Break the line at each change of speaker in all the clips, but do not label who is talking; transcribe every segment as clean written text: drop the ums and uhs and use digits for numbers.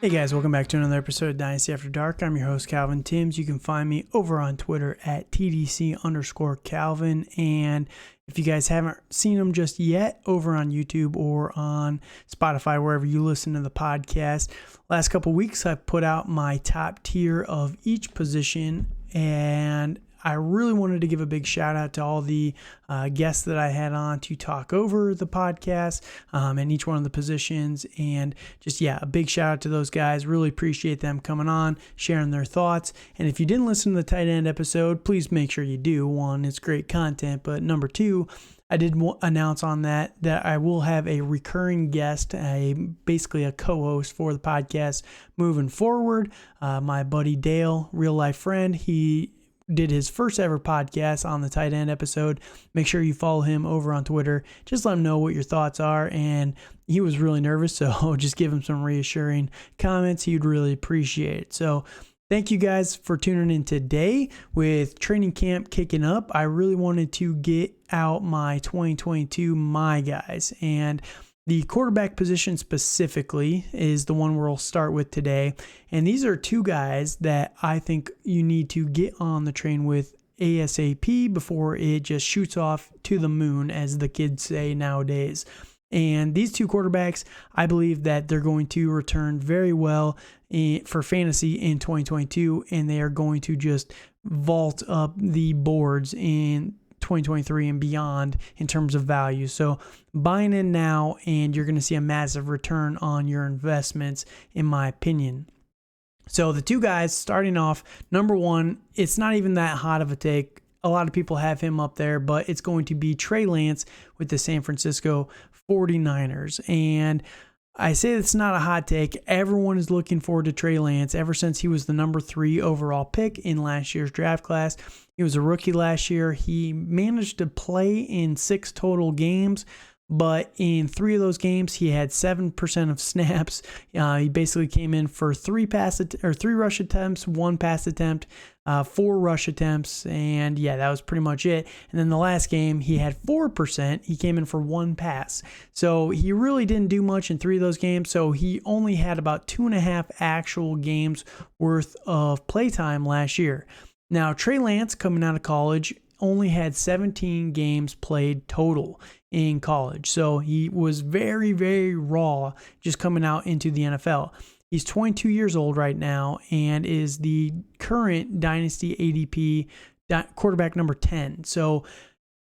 Hey guys, welcome back to another episode of Dynasty After Dark. I'm your host, Calvin Timms. You can find me over on Twitter at TDC_Calvin. And if you guys haven't seen them just yet, over on YouTube or on Spotify, wherever you listen to the podcast, last couple weeks I've put out my top tier of each position, and I really wanted to give a big shout out to all the guests that I had on to talk over the podcast and each one of the positions. And just, a big shout out to those guys. Really appreciate them coming on, sharing their thoughts. And if you didn't listen to the tight end episode, please make sure you do. One, it's great content. But number two, I did announce on that I will have a recurring guest, basically a co-host for the podcast moving forward. My buddy Dale, real life friend, he did his first ever podcast on the tight end episode. Make sure you follow him over on Twitter. Just let him know what your thoughts are. And he was really nervous, so just give him some reassuring comments. He'd really appreciate it. So thank you guys for tuning in today. With training camp kicking up, I really wanted to get out my 2022 my guys. And the quarterback position specifically is the one we'll start with today. And these are two guys that I think you need to get on the train with ASAP before it just shoots off to the moon, as the kids say nowadays. And these two quarterbacks, I believe that they're going to return very well for fantasy in 2022, and they are going to just vault up the boards in 2023 and beyond in terms of value. So buying in now, and you're going to see a massive return on your investments, in my opinion. So the two guys starting off, number one, it's not even that hot of a take. A lot of people have him up there, but it's going to be Trey Lance with the San Francisco 49ers. And I say it's not a hot take. Everyone is looking forward to Trey Lance ever since he was the number 3 overall pick in last year's draft class. He was a rookie last year. He managed to play in 6 total games, but in 3 of those games, he had 7% of snaps. He basically came in for 3 rush attempts, 1 pass attempt, 4 rush attempts, and that was pretty much it. And then the last game, he had 4%. He came in for 1 pass. So he really didn't do much in 3 of those games. So he only had about 2.5 actual games worth of playtime last year. Now, Trey Lance, coming out of college, only had 17 games played total in college. So he was very, very raw just coming out into the NFL. He's 22 years old right now and is the current Dynasty ADP quarterback number 10. So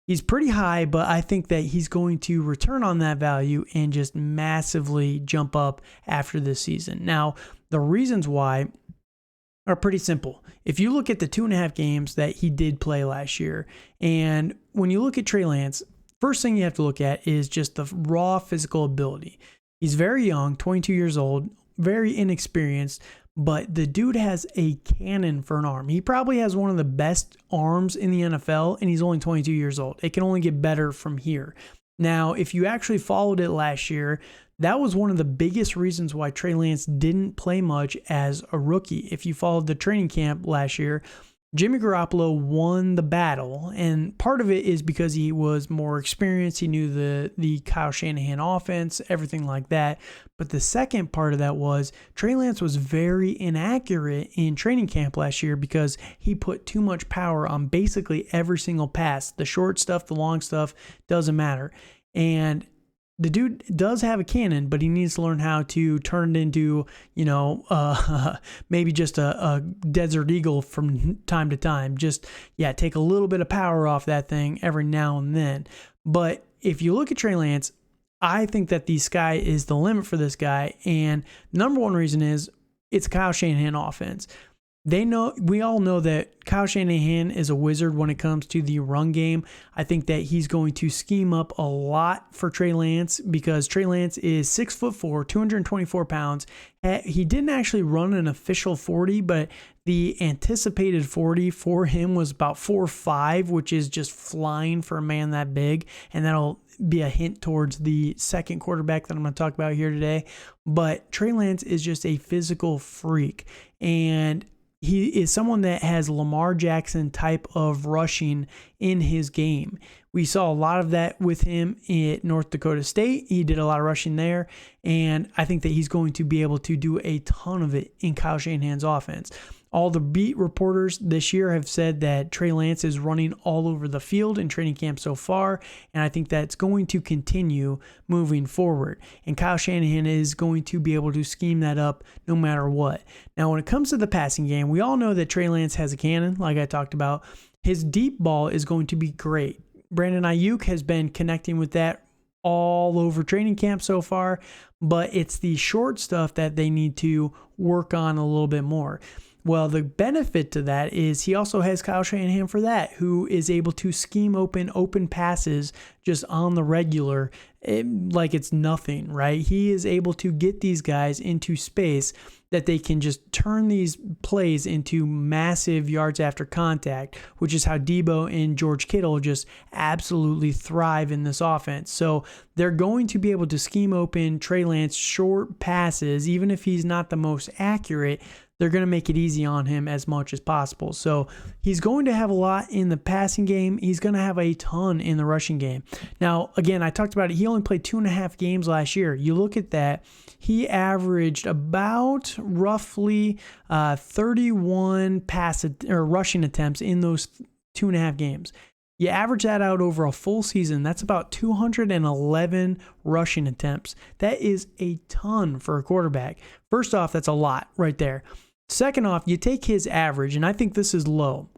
he's pretty high, but I think that he's going to return on that value and just massively jump up after this season. Now, the reasons why are pretty simple. If you look at the 2.5 games that he did play last year, and when you look at Trey Lance, first thing you have to look at is just the raw physical ability. He's very young, 22 years old, very inexperienced, but the dude has a cannon for an arm. He probably has one of the best arms in the NFL, and he's only 22 years old. It can only get better from here. Now, if you actually followed it last year, that was one of the biggest reasons why Trey Lance didn't play much as a rookie. If you followed the training camp last year, Jimmy Garoppolo won the battle, and part of it is because he was more experienced. He knew the Kyle Shanahan offense, everything like that. But the second part of that was Trey Lance was very inaccurate in training camp last year because he put too much power on basically every single pass. The short stuff, the long stuff, doesn't matter. And the dude does have a cannon, but he needs to learn how to turn it into, maybe just a Desert Eagle from time to time. Just, take a little bit of power off that thing every now and then. But if you look at Trey Lance, I think that the sky is the limit for this guy. And number one reason is it's Kyle Shanahan offense. we all know that Kyle Shanahan is a wizard when it comes to the run game. I think that he's going to scheme up a lot for Trey Lance because Trey Lance is 6'4", 224 pounds. He didn't actually run an official 40, but the anticipated 40 for him was about 4.5, which is just flying for a man that big. And that'll be a hint towards the second quarterback that I'm going to talk about here today. But Trey Lance is just a physical freak. And he is someone that has Lamar Jackson type of rushing in his game. We saw a lot of that with him at North Dakota State. He did a lot of rushing there, and I think that he's going to be able to do a ton of it in Kyle Shanahan's offense. All the beat reporters this year have said that Trey Lance is running all over the field in training camp so far, and I think that's going to continue moving forward. And Kyle Shanahan is going to be able to scheme that up no matter what. Now, when it comes to the passing game, we all know that Trey Lance has a cannon, like I talked about. His deep ball is going to be great. Brandon Ayuk has been connecting with that all over training camp so far, but it's the short stuff that they need to work on a little bit more. Well, the benefit to that is he also has Kyle Shanahan for that, who is able to scheme open passes just on the regular, like it's nothing, right? He is able to get these guys into space that they can just turn these plays into massive yards after contact, which is how Debo and George Kittle just absolutely thrive in this offense. So they're going to be able to scheme open Trey Lance short passes, even if he's not the most accurate. They're going to make it easy on him as much as possible. So he's going to have a lot in the passing game. He's going to have a ton in the rushing game. Now, again, I talked about it. He only played 2.5 games last year. You look at that. He averaged about roughly 31 rushing attempts in those 2.5 games. You average that out over a full season, that's about 211 rushing attempts. That is a ton for a quarterback. First off, that's a lot right there. Second off, you take his average, and I think this is low.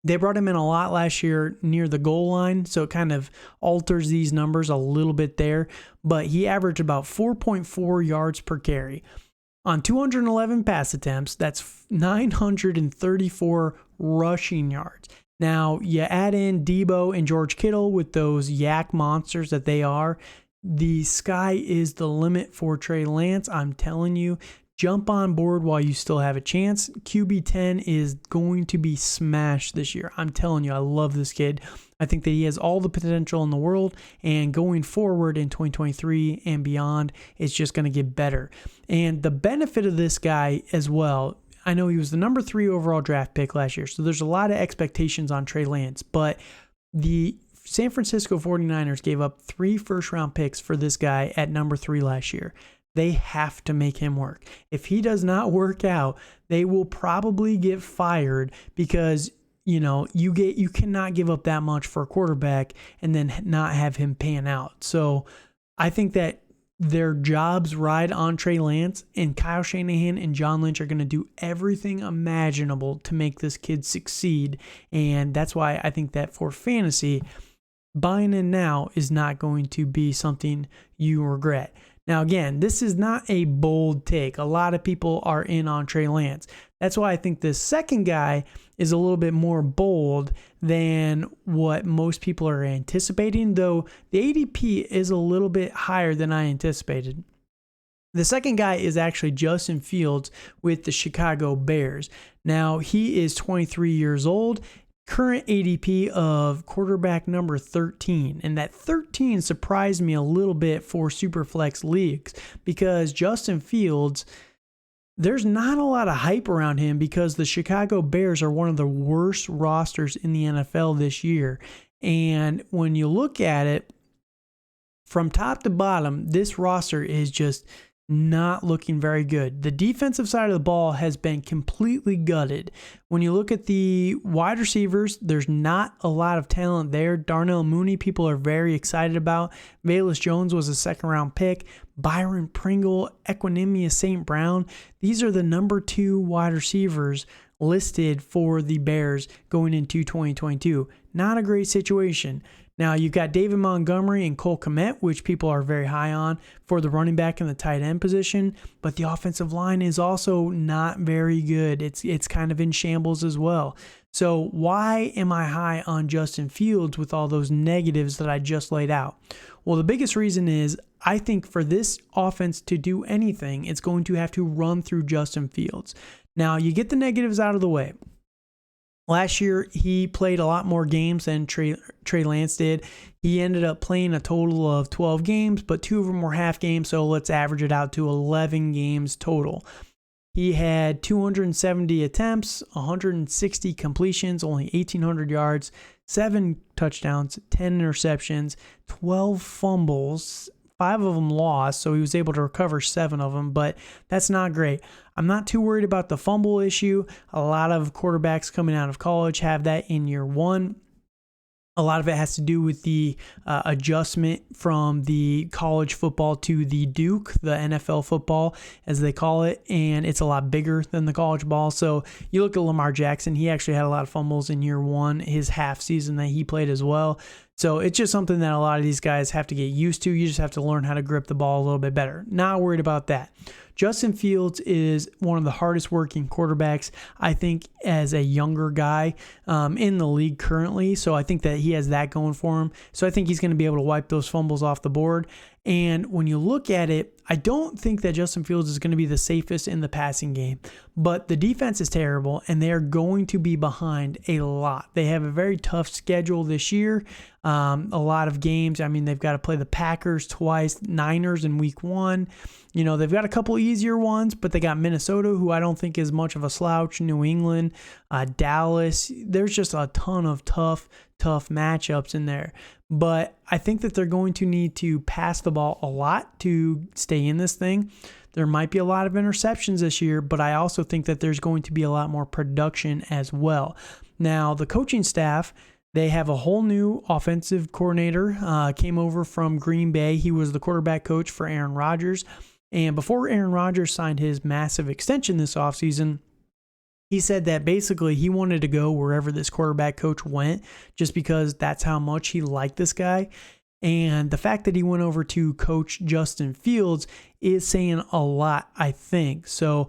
They brought him in a lot last year near the goal line, so it kind of alters these numbers a little bit there. But he averaged about 4.4 yards per carry. On 211 pass attempts, that's 934 rushing yards. Now, you add in Debo and George Kittle with those yak monsters that they are. The sky is the limit for Trey Lance. I'm telling you, jump on board while you still have a chance. QB10 is going to be smashed this year. I'm telling you, I love this kid. I think that he has all the potential in the world, and going forward in 2023 and beyond, it's just going to get better. And the benefit of this guy as well, I know he was the number 3 overall draft pick last year, so there's a lot of expectations on Trey Lance, but the San Francisco 49ers gave up 3 first-round picks for this guy at number 3 last year. They have to make him work. If he does not work out, they will probably get fired because, you cannot give up that much for a quarterback and then not have him pan out. So I think that their jobs ride on Trey Lance, and Kyle Shanahan and John Lynch are going to do everything imaginable to make this kid succeed. And that's why I think that for fantasy, buying in now is not going to be something you regret. Now, again, this is not a bold take. A lot of people are in on Trey Lance. That's why I think the second guy is a little bit more bold than what most people are anticipating, though the ADP is a little bit higher than I anticipated. The second guy is actually Justin Fields with the Chicago Bears. Now, he is 23 years old. Current ADP of quarterback number 13. And that 13 surprised me a little bit for Superflex leagues because Justin Fields, there's not a lot of hype around him because the Chicago Bears are one of the worst rosters in the NFL this year. And when you look at it from top to bottom, this roster is just not looking very good. The defensive side of the ball has been completely gutted. When you look at the wide receivers, there's not a lot of talent there. Darnell Mooney, people are very excited about. Velus Jones was a second-round pick. Byron Pringle, Equanimous St. Brown. These are the number 2 wide receivers listed for the Bears going into 2022. Not a great situation. Now, you've got David Montgomery and Cole Kmet, which people are very high on for the running back and the tight end position, but the offensive line is also not very good. It's kind of in shambles as well. So why am I high on Justin Fields with all those negatives that I just laid out? Well, the biggest reason is I think for this offense to do anything, it's going to have to run through Justin Fields. Now, you get the negatives out of the way. Last year, he played a lot more games than Trey Lance did. He ended up playing a total of 12 games, but 2 of them were half games, so let's average it out to 11 games total. He had 270 attempts, 160 completions, only 1,800 yards, 7 touchdowns, 10 interceptions, 12 fumbles, 5 of them lost, so he was able to recover 7 of them, but that's not great. I'm not too worried about the fumble issue. A lot of quarterbacks coming out of college have that in year 1. A lot of it has to do with the adjustment from the college football to the Duke, the NFL football, as they call it, and it's a lot bigger than the college ball. So you look at Lamar Jackson, he actually had a lot of fumbles in year 1, his half season that he played as well. So it's just something that a lot of these guys have to get used to. You just have to learn how to grip the ball a little bit better. Not worried about that. Justin Fields is one of the hardest working quarterbacks, I think, as a younger guy in the league currently. So I think that he has that going for him. So I think he's going to be able to wipe those fumbles off the board. And when you look at it, I don't think that Justin Fields is going to be the safest in the passing game, but the defense is terrible and they are going to be behind a lot. They have a very tough schedule this year. A lot of games. I mean, they've got to play the Packers twice, Niners in week 1. You know, they've got a couple easier ones, but they got Minnesota, who I don't think is much of a slouch, New England, Dallas. There's just a ton of tough matchups in there. But I think that they're going to need to pass the ball a lot to stay in this thing. There might be a lot of interceptions this year, but I also think that there's going to be a lot more production as well. Now, the coaching staff, they have a whole new offensive coordinator, came over from Green Bay. He was the quarterback coach for Aaron Rodgers. And before Aaron Rodgers signed his massive extension this offseason, he said that basically he wanted to go wherever this quarterback coach went just because that's how much he liked this guy. And the fact that he went over to coach Justin Fields is saying a lot, I think. So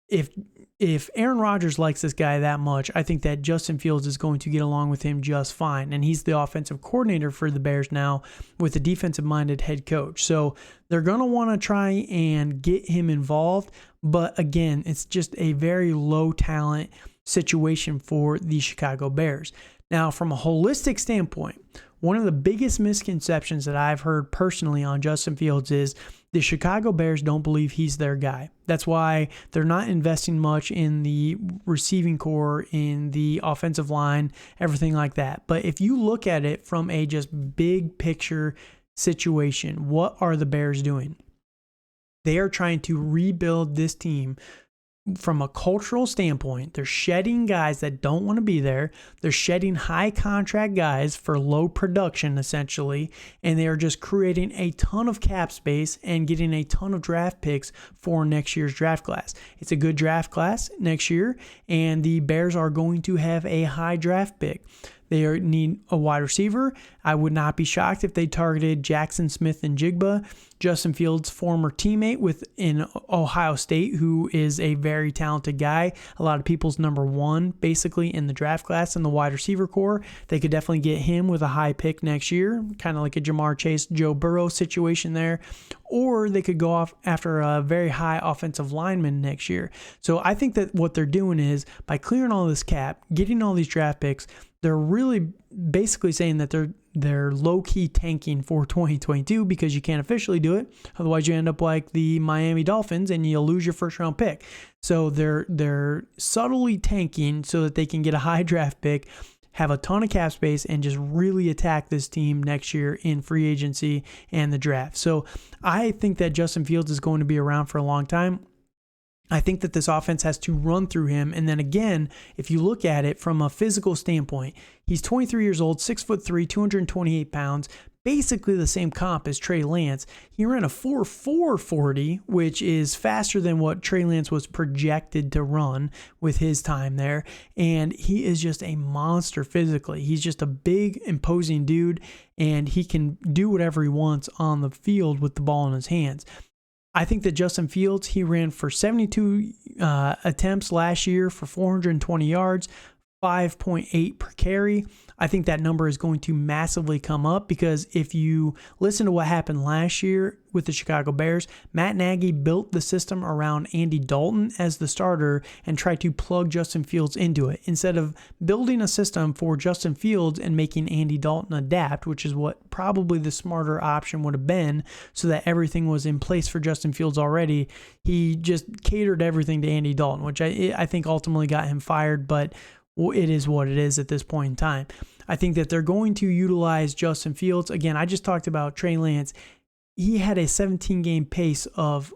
if Aaron Rodgers likes this guy that much, I think that Justin Fields is going to get along with him just fine. And he's the offensive coordinator for the Bears now with a defensive-minded head coach. So they're going to want to try and get him involved. But again, it's just a very low talent situation for the Chicago Bears. Now, from a holistic standpoint, one of the biggest misconceptions that I've heard personally on Justin Fields is the Chicago Bears don't believe he's their guy. That's why they're not investing much in the receiving core, in the offensive line, everything like that. But if you look at it from a just big picture situation, what are the Bears doing? They are trying to rebuild this team from a cultural standpoint. They're shedding guys that don't want to be there. They're shedding high contract guys for low production, essentially, and they are just creating a ton of cap space and getting a ton of draft picks for next year's draft class. It's a good draft class next year, and the Bears are going to have a high draft pick. They need a wide receiver. I would not be shocked if they targeted Jackson Smith-Njigba, Justin Fields' former teammate in Ohio State, who is a very talented guy. A lot of people's number 1, basically, in the draft class in the wide receiver core. They could definitely get him with a high pick next year, kind of like a Jamar Chase, Joe Burrow situation there. Or they could go off after a very high offensive lineman next year. So I think that what they're doing is, by clearing all this cap, getting all these draft picks, they're really basically saying that they're low-key tanking for 2022 because you can't officially do it. Otherwise, you end up like the Miami Dolphins and you'll lose your first-round pick. So they're subtly tanking so that they can get a high draft pick, have a ton of cap space, and just really attack this team next year in free agency and the draft. So I think that Justin Fields is going to be around for a long time. I think that this offense has to run through him. And then again, if you look at it from a physical standpoint, he's 23 years old, 6'3", 228 pounds, basically the same comp as Trey Lance. He ran a 4.4 40, which is faster than what Trey Lance was projected to run with his time there. And he is just a monster physically. He's just a big, imposing dude, and he can do whatever he wants on the field with the ball in his hands. I think that Justin Fields, he ran for 72 attempts last year for 420 yards, 5.8 per carry. I think that number is going to massively come up because if you listen to what happened last year with the Chicago Bears, Matt Nagy built the system around Andy Dalton as the starter and tried to plug Justin Fields into it instead of building a system for Justin Fields and making Andy Dalton adapt, which is what probably the smarter option would have been so that everything was in place for Justin Fields already. He just catered everything to Andy Dalton, which I think ultimately got him fired, but it is what it is at this point in time. I think that they're going to utilize Justin Fields. Again, I just talked about Trey Lance. He had a 17-game pace of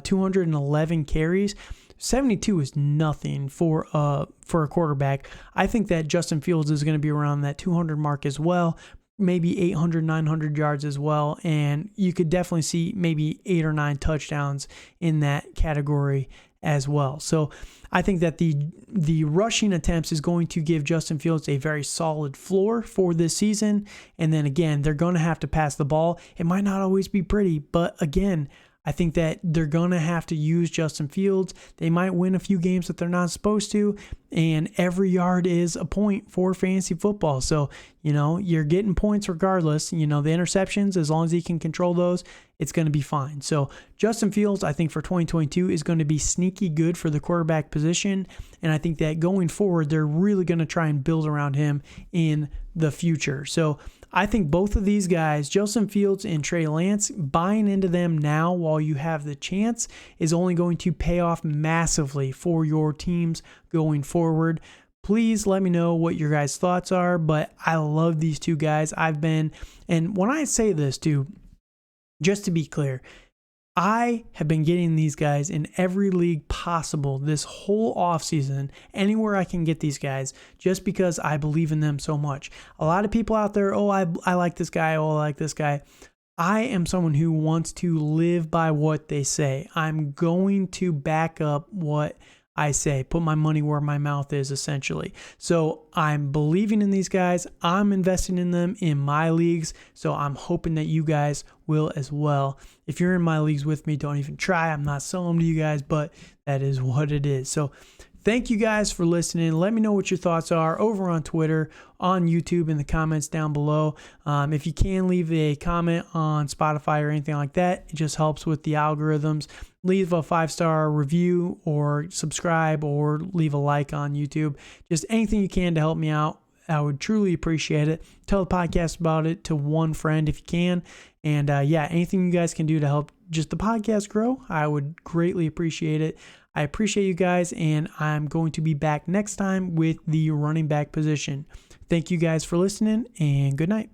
211 carries. 72 is nothing for a quarterback. I think that Justin Fields is going to be around that 200 mark as well, maybe 800, 900 yards as well, and you could definitely see maybe 8 or 9 touchdowns in that category as well. So I think that the rushing attempts is going to give Justin Fields a very solid floor for this season. And then again, they're going to have to pass the ball. It might not always be pretty, but again, I think that they're going to have to use Justin Fields. They might win a few games that they're not supposed to, and every yard is a point for fantasy football. So, you're getting points regardless. The interceptions, as long as he can control those, it's going to be fine. So Justin Fields, I think for 2022 is going to be sneaky good for the quarterback position, and I think that going forward, they're really going to try and build around him in the future. So I think both of these guys, Justin Fields and Trey Lance, buying into them now while you have the chance is only going to pay off massively for your teams going forward. Please let me know what your guys' thoughts are, but I love these two guys. And when I say this too, just to be clear, I have been getting these guys in every league possible this whole offseason, anywhere I can get these guys, just because I believe in them so much. A lot of people out there, I like this guy, I like this guy. I am someone who wants to live by what they say. I'm going to back up what I say, put my money where my mouth is, essentially. So I'm believing in these guys. I'm investing in them in my leagues. So I'm hoping that you guys will as well. If you're in my leagues with me, don't even try. I'm not selling them to you guys, but that is what it is. So thank you guys for listening. Let me know what your thoughts are over on Twitter, on YouTube, in the comments down below. If you can leave a comment on Spotify or anything like that, it just helps with the algorithms. Leave a 5-star review or subscribe or leave a like on YouTube. Just anything you can to help me out. I would truly appreciate it. Tell the podcast about it to one friend if you can. And anything you guys can do to help just the podcast grow, I would greatly appreciate it. I appreciate you guys, and I'm going to be back next time with the running back position. Thank you guys for listening, and good night.